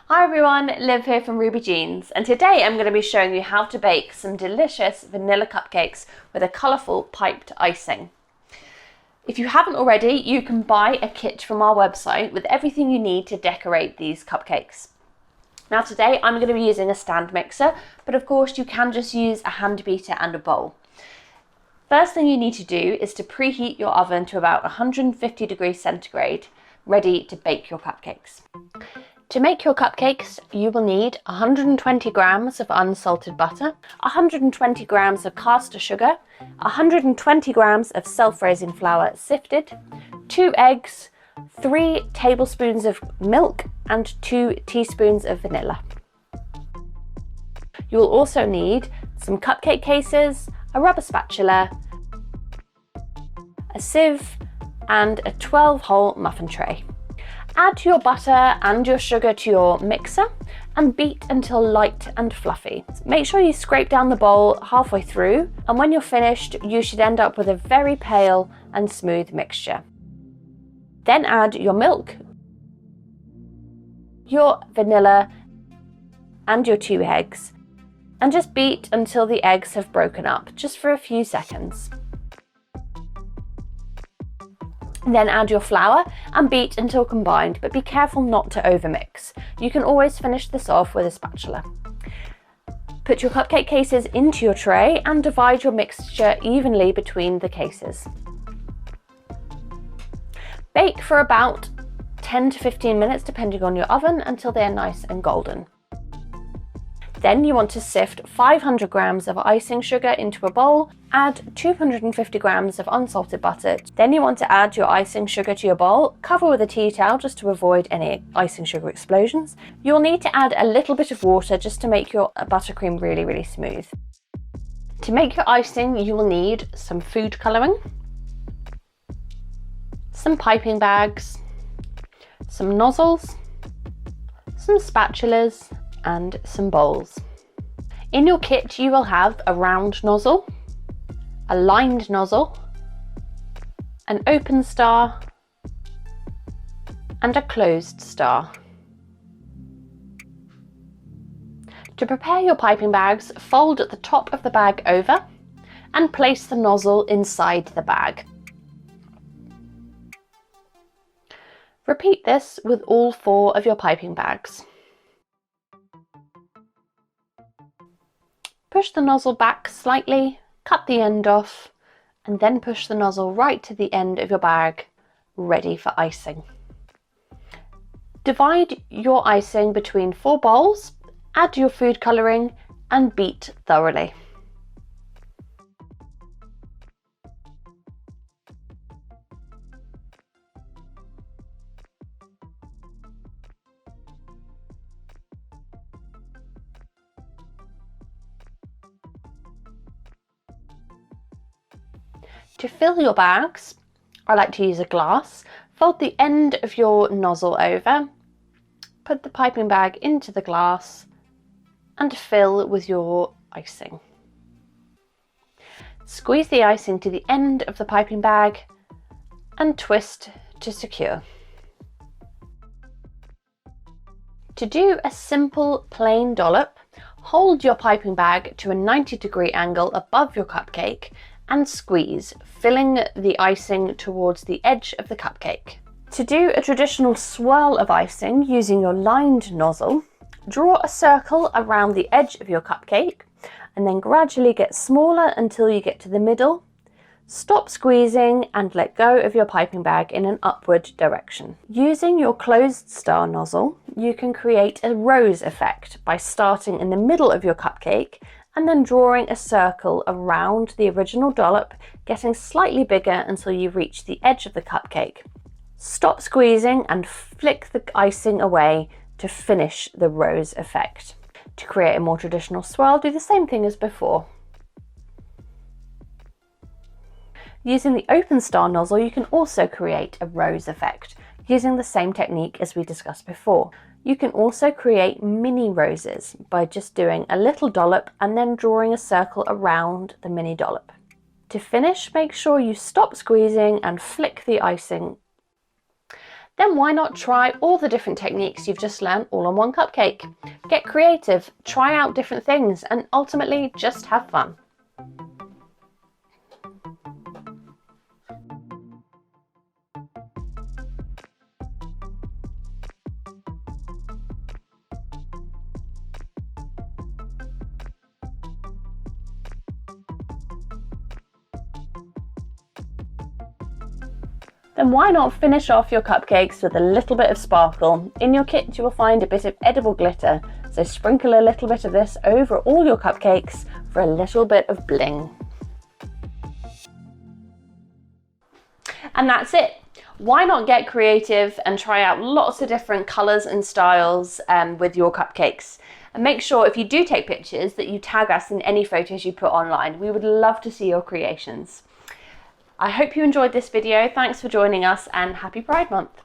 Hi everyone, Liv here from Ruby Jeans, and today I'm going to be showing you how to bake some delicious vanilla cupcakes with a colourful piped icing. If you haven't already, you can buy a kit from our website with everything you need to decorate these cupcakes. Now today I'm going to be using a stand mixer, but of course you can just use a hand beater and a bowl. First thing you need to do is to preheat your oven to about 150 degrees centigrade, ready to bake your cupcakes. To make your cupcakes, you will need 120 grams of unsalted butter, 120 grams of caster sugar, 120 grams of self-raising flour sifted, 2 eggs, 3 tablespoons of milk, and 2 teaspoons of vanilla. You will also need some cupcake cases, a rubber spatula, a sieve, and a 12-hole muffin tray. Add your butter and your sugar to your mixer and beat until light and fluffy. Make sure you scrape down the bowl halfway through, and when you're finished, you should end up with a very pale and smooth mixture. Then add your milk, your vanilla, and your 2 eggs, and just beat until the eggs have broken up, just for a few seconds. Then add your flour and beat until combined, but be careful not to overmix. You can always finish this off with a spatula. Put your cupcake cases into your tray and divide your mixture evenly between the cases. Bake for about 10 to 15 minutes depending on your oven until they are nice and golden. Then you want to sift 500 grams of icing sugar into a bowl, add 250 grams of unsalted butter. Then you want to add your icing sugar to your bowl, cover with a tea towel just to avoid any icing sugar explosions. You'll need to add a little bit of water just to make your buttercream really smooth. To make your icing, you will need some food colouring, some piping bags, some nozzles, some spatulas, and some bowls. In your kit you will have a round nozzle, a lined nozzle, an open star, and a closed star. To prepare your piping bags, fold the top of the bag over and place the nozzle inside the bag. Repeat this with all 4 of your piping bags. Push the nozzle back slightly, cut the end off, and then push the nozzle right to the end of your bag, ready for icing. Divide your icing between 4 bowls, add your food colouring, and beat thoroughly. To fill your bags, I like to use a glass. Fold the end of your nozzle over, put the piping bag into the glass, and fill with your icing. Squeeze the icing to the end of the piping bag and twist to secure. To do a simple plain dollop, hold your piping bag to a 90-degree angle above your cupcake and squeeze, filling the icing towards the edge of the cupcake. To do a traditional swirl of icing using your lined nozzle, draw a circle around the edge of your cupcake and then gradually get smaller until you get to the middle. Stop squeezing and let go of your piping bag in an upward direction. Using your closed star nozzle, you can create a rose effect by starting in the middle of your cupcake and then drawing a circle around the original dollop, getting slightly bigger until you reach the edge of the cupcake. Stop squeezing and flick the icing away to finish the rose effect. To create a more traditional swirl, do the same thing as before. Using the open star nozzle, you can also create a rose effect, using the same technique as we discussed before. You can also create mini roses by just doing a little dollop and then drawing a circle around the mini dollop. To finish, make sure you stop squeezing and flick the icing then why not try all the different techniques you've just learned all on one cupcake? Get creative, try out different things, and ultimately just have fun. Then why not finish off your cupcakes with a little bit of sparkle? In your kit you will find a bit of edible glitter, so sprinkle a little bit of this over all your cupcakes for a little bit of bling. And that's it. Why not get creative and try out lots of different colours and styles with your cupcakes? And make sure if you do take pictures that you tag us in any photos you put online. We would love to see your creations. I hope you enjoyed this video. Thanks for joining us and happy Pride Month.